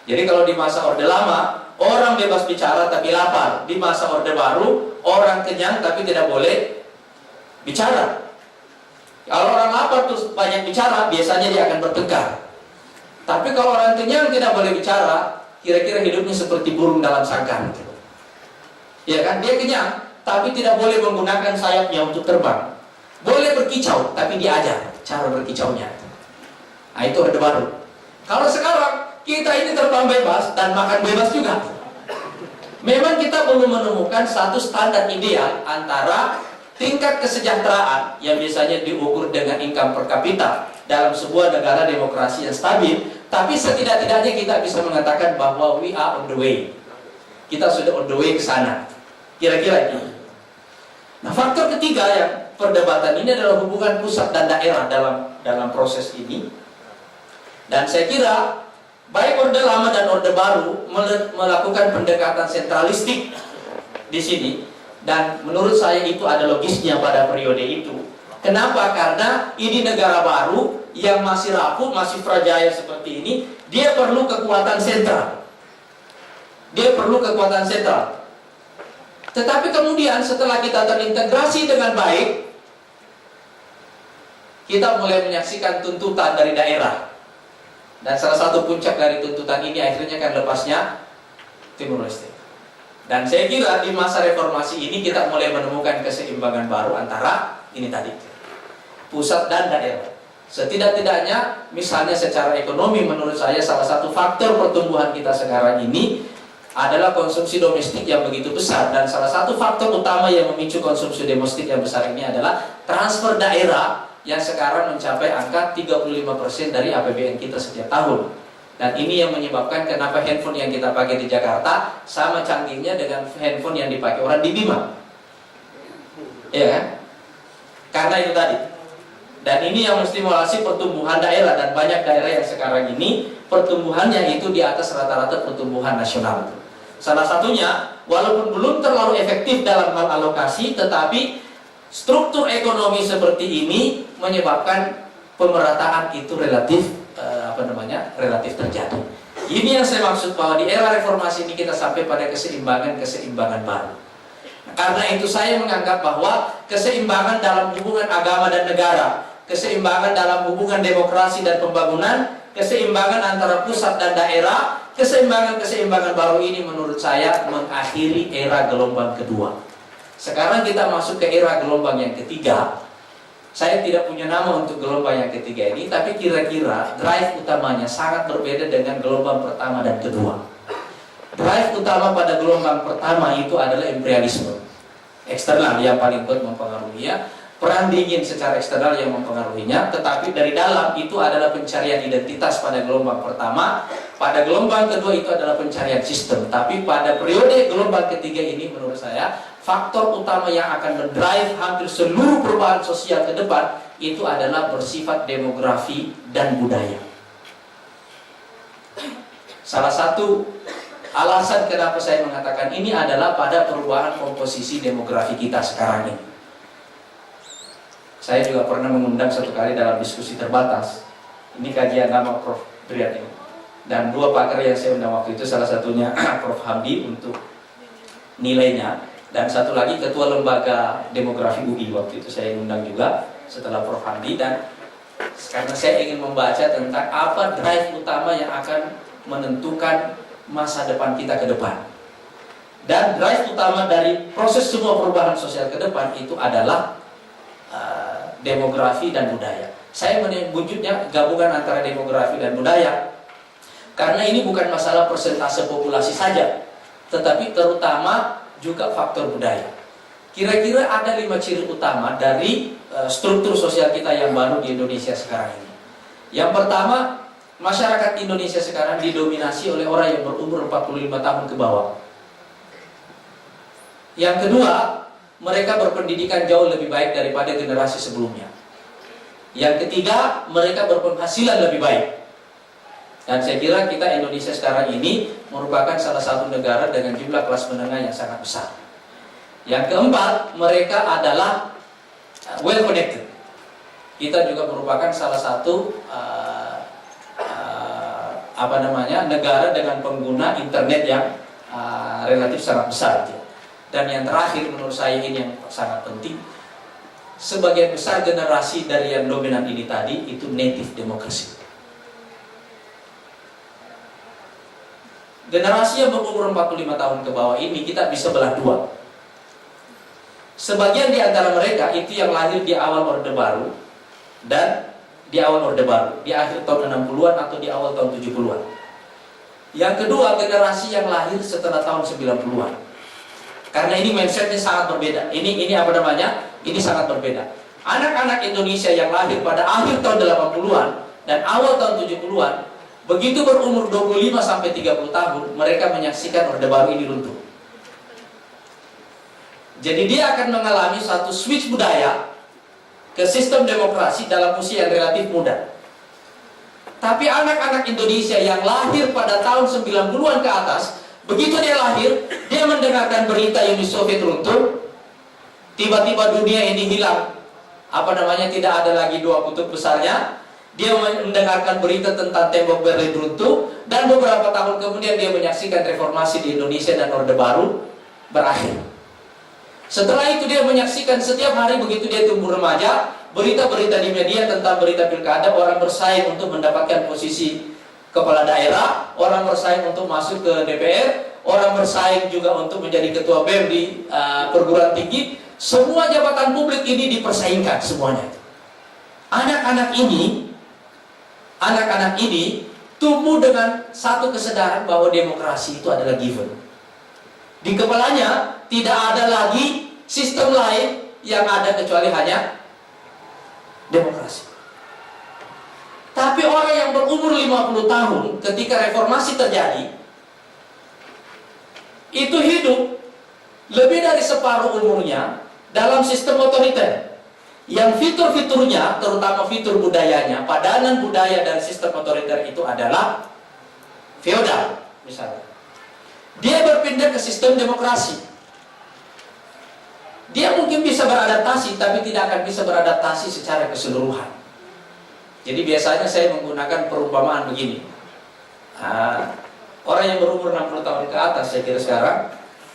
Jadi kalau di masa Orde Lama, orang bebas bicara tapi lapar. Di masa Orde Baru, orang kenyang tapi tidak boleh bicara. Kalau orang lapar terus banyak bicara, biasanya dia akan bertengkar. Tapi kalau orang kenyang tidak boleh bicara, kira-kira hidupnya seperti burung dalam sangkar. Ya kan, dia kenyang, tapi tidak boleh menggunakan sayapnya untuk terbang. Boleh berkicau, tapi diajar cara berkicaunya. Nah, itu Orde Baru. Kalau sekarang kita ini terbang bebas dan makan bebas juga. Memang kita belum menemukan satu standar ideal antara tingkat kesejahteraan yang biasanya diukur dengan income per kapita dalam sebuah negara demokrasi yang stabil, tapi setidak-tidaknya kita bisa mengatakan bahwa we are on the way. Kita sudah on the way ke sana. Kira-kira itu. Nah, faktor ketiga yang perdebatan ini adalah hubungan pusat dan daerah dalam proses ini. Dan saya kira baik Orde Lama dan Orde Baru melakukan pendekatan sentralistik di sini, dan menurut saya itu ada logisnya pada periode itu. Kenapa? Karena ini negara baru yang masih rapuh, masih fragile seperti ini, dia perlu kekuatan sentral. Dia perlu kekuatan sentral. Tetapi kemudian setelah kita terintegrasi dengan baik, kita mulai menyaksikan tuntutan dari daerah. Dan salah satu puncak dari tuntutan ini akhirnya kan lepasnya Timur Leste. Dan saya kira di masa reformasi ini kita mulai menemukan keseimbangan baru antara ini tadi, pusat dan daerah. Setidak-tidaknya misalnya secara ekonomi, menurut saya salah satu faktor pertumbuhan kita sekarang ini adalah konsumsi domestik yang begitu besar. Dan salah satu faktor utama yang memicu konsumsi domestik yang besar ini adalah transfer daerah yang sekarang mencapai angka 35% dari APBN kita setiap tahun. Dan ini yang menyebabkan kenapa handphone yang kita pakai di Jakarta sama canggihnya dengan handphone yang dipakai orang di Bima. Iya kan? Karena itu tadi. Dan ini yang menstimulasi pertumbuhan daerah, dan banyak daerah yang sekarang ini pertumbuhannya itu di atas rata-rata pertumbuhan nasional. Salah satunya, walaupun belum terlalu efektif dalam hal alokasi, tetapi struktur ekonomi seperti ini menyebabkan pemerataan itu relatif relatif terjadi. Ini yang saya maksud bahwa di era reformasi ini kita sampai pada keseimbangan baru. Nah, karena itu saya menganggap bahwa keseimbangan dalam hubungan agama dan negara, keseimbangan dalam hubungan demokrasi dan pembangunan, keseimbangan antara pusat dan daerah, keseimbangan baru ini menurut saya mengakhiri era gelombang kedua. Sekarang kita masuk ke era gelombang yang ketiga. Saya tidak punya nama untuk gelombang yang ketiga ini, tapi kira-kira drive utamanya sangat berbeda dengan gelombang pertama dan kedua. Drive utama pada gelombang pertama itu adalah imperialisme eksternal yang paling kuat mempengaruhinya, perang dingin secara eksternal yang mempengaruhinya, tetapi dari dalam itu adalah pencarian identitas pada gelombang pertama. Pada gelombang kedua itu adalah pencarian sistem. Tapi pada periode gelombang ketiga ini menurut saya faktor utama yang akan mendrive hampir seluruh perubahan sosial ke depan itu adalah bersifat demografi dan budaya. Salah satu alasan kenapa saya mengatakan ini adalah pada perubahan komposisi demografi kita sekarang ini. Saya juga pernah mengundang satu kali dalam diskusi terbatas. Ini kajian nama Prof. Driat ini. Dan dua pakar yang saya undang waktu itu, salah satunya Prof. Hamdi untuk nilainya, dan satu lagi ketua lembaga demografi UI waktu itu saya undang juga setelah Prof. Hamdi. Dan karena saya ingin membaca tentang apa drive utama yang akan menentukan masa depan kita ke depan. Dan drive utama dari proses semua perubahan sosial ke depan itu adalah demografi dan budaya. Saya menyebutnya gabungan antara demografi dan budaya karena ini bukan masalah persentase populasi saja, tetapi terutama juga faktor budaya. Kira-kira ada 5 ciri utama dari struktur sosial kita yang baru di Indonesia sekarang ini. Yang pertama, masyarakat Indonesia sekarang didominasi oleh orang yang berumur 45 tahun ke bawah. Yang kedua, mereka berpendidikan jauh lebih baik daripada generasi sebelumnya. Yang ketiga, mereka berpenghasilan lebih baik. Dan saya kira kita Indonesia sekarang ini merupakan salah satu negara dengan jumlah kelas menengah yang sangat besar. Yang keempat, mereka adalah well connected. Kita juga merupakan salah satu negara dengan pengguna internet yang relatif sangat besar. Dan yang terakhir menurut saya ini yang sangat penting, sebagian besar generasi dari yang dominan ini tadi itu native democracy. Generasi yang berumur 45 tahun ke bawah ini kita bisa belah dua. Sebagian di antara mereka itu yang lahir di awal Orde Baru dan di awal Orde Baru, di akhir tahun 60-an atau di awal tahun 70-an. Yang kedua, generasi yang lahir setelah tahun 90-an. Karena ini mindsetnya sangat berbeda. Ini sangat berbeda. Anak-anak Indonesia yang lahir pada akhir tahun 80-an dan awal tahun 70-an, begitu berumur 25 sampai 30 tahun, mereka menyaksikan Orde Baru ini runtuh. Jadi dia akan mengalami satu switch budaya ke sistem demokrasi dalam usia yang relatif muda. Tapi anak-anak Indonesia yang lahir pada tahun 90-an ke atas, begitu dia lahir, dia mendengarkan berita Uni Soviet runtuh, tiba-tiba dunia ini hilang. Tidak ada lagi dua kutub besarnya. Dia mendengarkan berita tentang tembok Berlin runtuh, dan beberapa tahun kemudian dia menyaksikan reformasi di Indonesia dan Orde Baru berakhir. Setelah itu dia menyaksikan setiap hari begitu dia tumbuh remaja, berita-berita di media tentang berita pilkada, orang bersaing untuk mendapatkan posisi kepala daerah, orang bersaing untuk masuk ke DPR, orang bersaing juga untuk menjadi ketua BEM di perguruan tinggi. Semua jabatan publik ini dipersaingkan semuanya. Anak-anak ini tumbuh dengan satu kesadaran bahwa demokrasi itu adalah given. Di kepalanya tidak ada lagi sistem lain yang ada kecuali hanya demokrasi. Tapi orang yang berumur 50 tahun ketika reformasi terjadi, itu hidup lebih dari separuh umurnya dalam sistem otoriter, yang fitur-fiturnya, terutama fitur budayanya, padanan budaya dan sistem otoriter itu adalah feodal. Misalnya dia berpindah ke sistem demokrasi, dia mungkin bisa beradaptasi, tapi tidak akan bisa beradaptasi secara keseluruhan. Jadi biasanya saya menggunakan perumpamaan begini. Orang yang berumur 60 tahun ke atas, saya kira sekarang,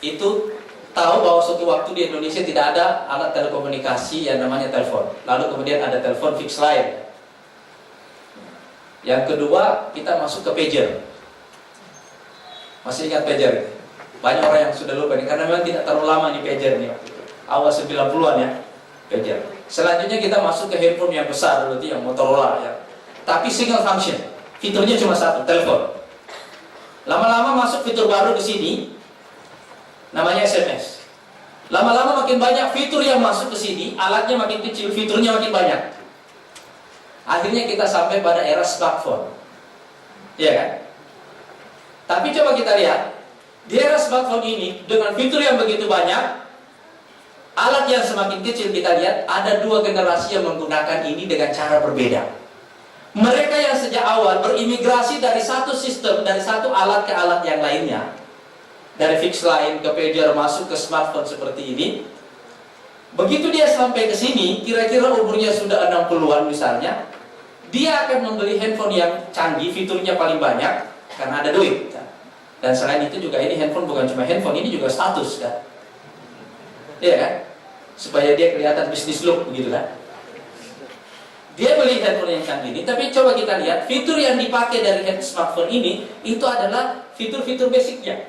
itu tahu bahwa suatu waktu di Indonesia tidak ada alat telekomunikasi yang namanya telepon. Lalu kemudian ada telepon fixed line. Yang kedua, kita masuk ke pager. Masih ingat pager? Banyak orang yang sudah lupa ini, karena memang tidak terlalu lama di pager ini. Awal 90-an ya, pager. Selanjutnya kita masuk ke handphone yang besar dulu, yang Motorola ya. Tapi single function, fiturnya cuma satu, telepon. Lama-lama masuk fitur baru di sini, namanya SMS. Lama-lama makin banyak fitur yang masuk ke sini, alatnya makin kecil, fiturnya makin banyak. Akhirnya kita sampai pada era smartphone, ya kan? Tapi coba kita lihat, di era smartphone ini dengan fitur yang begitu banyak, alat yang semakin kecil, kita lihat ada dua generasi yang menggunakan ini dengan cara berbeda. Mereka yang sejak awal berimigrasi dari satu sistem, dari satu alat ke alat yang lainnya, dari fixed line ke pager masuk ke smartphone seperti ini. Begitu dia sampai ke sini, kira-kira umurnya sudah 60-an misalnya, dia akan membeli handphone yang canggih, fiturnya paling banyak karena ada duit. Dan selain itu juga ini handphone bukan cuma handphone, ini juga status kan. Iya kan? Supaya dia kelihatan bisnis look begitu kan. Dia beli handphone yang canggih ini, tapi coba kita lihat fitur yang dipakai dari smartphone ini itu adalah fitur-fitur basicnya,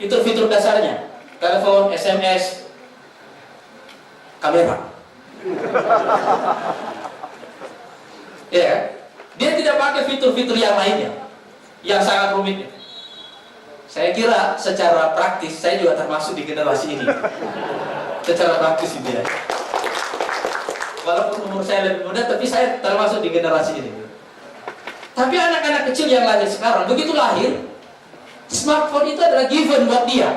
fitur-fitur dasarnya, telepon, SMS, kamera. Ya kan? Dia tidak pakai fitur-fitur yang lainnya, yang sangat rumit. Saya kira secara praktis saya juga termasuk di generasi ini. Secara praktis itu ya. Walaupun umur saya lebih muda, tapi saya termasuk di generasi ini. Tapi anak-anak kecil yang lahir sekarang, begitu lahir, smartphone itu adalah given buat dia.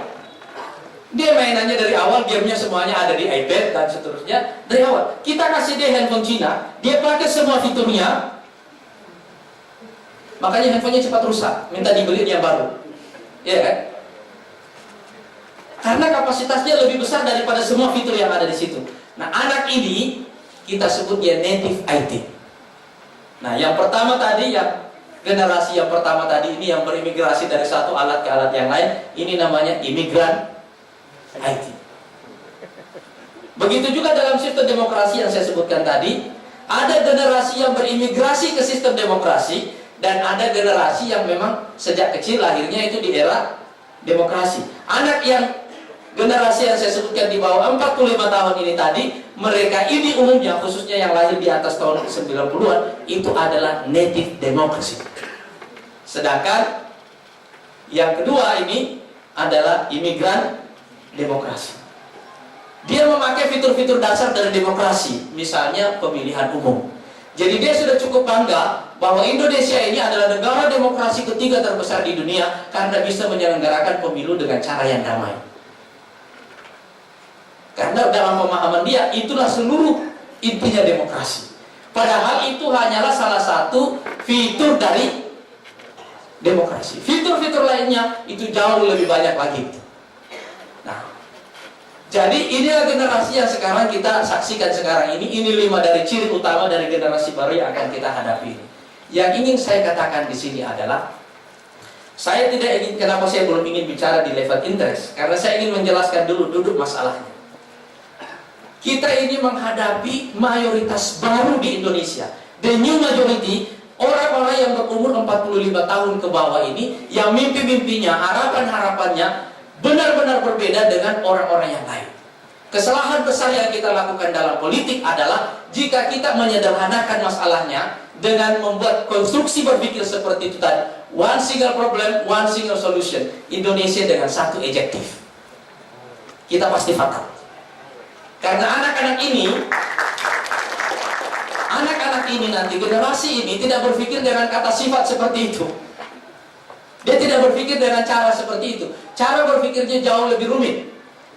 Dia mainannya dari awal, gamenya semuanya ada di iPad dan seterusnya dari awal. Kita kasih dia handphone Cina, dia pakai semua fiturnya, makanya handphonenya cepat rusak, minta dibeli yang baru. Iya kan? Karena kapasitasnya lebih besar daripada semua fitur yang ada di situ. Nah, anak ini kita sebut dia native IT. Nah, yang pertama tadi yang Generasi yang pertama tadi ini yang berimigrasi dari satu alat ke alat yang lain, ini namanya imigran IT. Begitu juga dalam sistem demokrasi yang saya sebutkan tadi, ada generasi yang berimigrasi ke sistem demokrasi, dan ada generasi yang memang sejak kecil lahirnya itu di era demokrasi. Anak yang generasi yang saya sebutkan di bawah 45 tahun ini tadi, mereka ini umumnya, khususnya yang lahir di atas tahun 90-an, itu adalah native democracy. Sedangkan yang kedua ini adalah imigran demokrasi. Dia memakai fitur-fitur dasar dari demokrasi, misalnya pemilihan umum. Jadi dia sudah cukup bangga bahwa Indonesia ini adalah negara demokrasi ketiga terbesar di dunia karena bisa menyelenggarakan pemilu dengan cara yang damai. Karena dalam pemahaman dia, itulah seluruh intinya demokrasi. Padahal itu hanyalah salah satu fitur dari demokrasi. Fitur-fitur lainnya itu jauh lebih banyak lagi. Nah, jadi inilah generasi yang sekarang kita saksikan sekarang ini. Ini 5 dari ciri utama dari generasi baru yang akan kita hadapi. Yang ingin saya katakan di sini adalah, saya tidak ingin, kenapa saya belum ingin bicara di level interest, karena saya ingin menjelaskan dulu duduk masalahnya. Kita ini menghadapi mayoritas baru di Indonesia. The new majority, orang-orang yang berumur 45 tahun ke bawah ini, yang mimpi-mimpinya, harapan-harapannya benar-benar berbeda dengan orang-orang yang lain. Kesalahan besar yang kita lakukan dalam politik adalah jika kita menyederhanakan masalahnya dengan membuat konstruksi berpikir seperti itu tadi, one single problem, one single solution. Indonesia dengan satu adjektif, kita pasti fatal. Karena anak-anak ini nanti, generasi ini tidak berpikir dengan kata sifat seperti itu. Dia tidak berpikir dengan cara seperti itu. Cara berpikirnya jauh lebih rumit.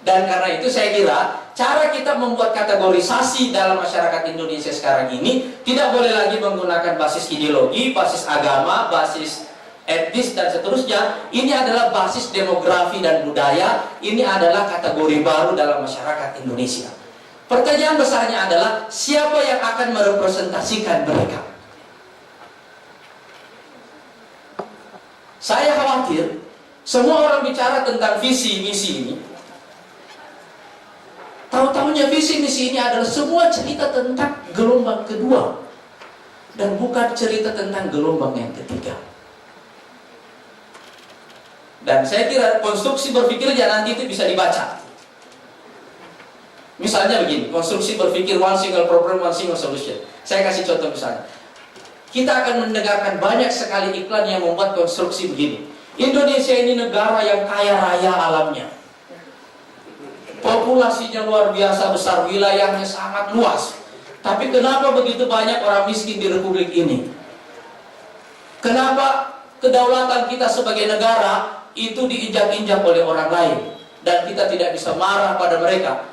Dan karena itu saya kira cara kita membuat kategorisasi dalam masyarakat Indonesia sekarang ini tidak boleh lagi menggunakan basis ideologi, basis agama, basis etnis dan seterusnya. Ini adalah basis demografi dan budaya. Ini adalah kategori baru dalam masyarakat Indonesia. Pertanyaan besarnya adalah siapa yang akan merepresentasikan mereka? Saya khawatir semua orang bicara tentang visi misi ini, tahu-tahunya visi misi ini adalah semua cerita tentang gelombang kedua dan bukan cerita tentang gelombang yang ketiga. Dan saya kira konstruksi berpikirnya nanti itu bisa dibaca. Misalnya begini, konstruksi berpikir one single problem, one single solution. Saya kasih contoh misalnya. Kita akan mendengarkan banyak sekali iklan yang membuat konstruksi begini. Indonesia ini negara yang kaya raya alamnya. Populasinya luar biasa besar, wilayahnya sangat luas. Tapi kenapa begitu banyak orang miskin di republik ini? Kenapa kedaulatan kita sebagai negara itu diinjak-injak oleh orang lain dan kita tidak bisa marah pada mereka?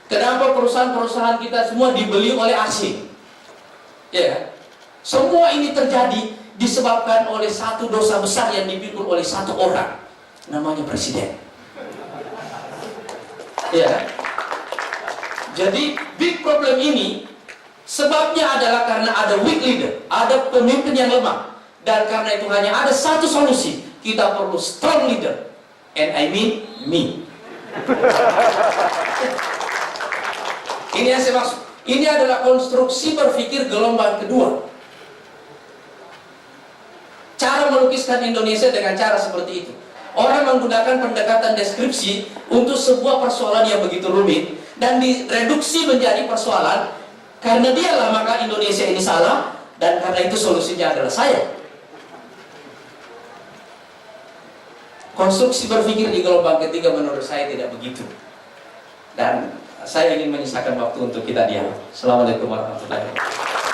Kenapa perusahaan-perusahaan kita semua dibeli oleh asing? Ya kan? Semua ini terjadi disebabkan oleh satu dosa besar yang dipikul oleh satu orang, namanya presiden. Ya kan? Jadi big problem ini sebabnya adalah karena ada weak leader, ada pemimpin yang lemah. Dan karena itu hanya ada satu solusi, kita perlu strong leader. And I mean me. Ini yang saya maksud. Ini adalah konstruksi berpikir gelombang kedua. Cara melukiskan Indonesia dengan cara seperti itu. Orang menggunakan pendekatan deskripsi untuk sebuah persoalan yang begitu rumit dan direduksi menjadi persoalan. Karena dialah maka Indonesia ini salah, dan karena itu solusinya adalah saya. Konstruksi berpikir di gelombang ketiga menurut saya tidak begitu. Dan saya ingin menyisakan waktu untuk kita dialog. Assalamualaikum warahmatullahi wabarakatuh.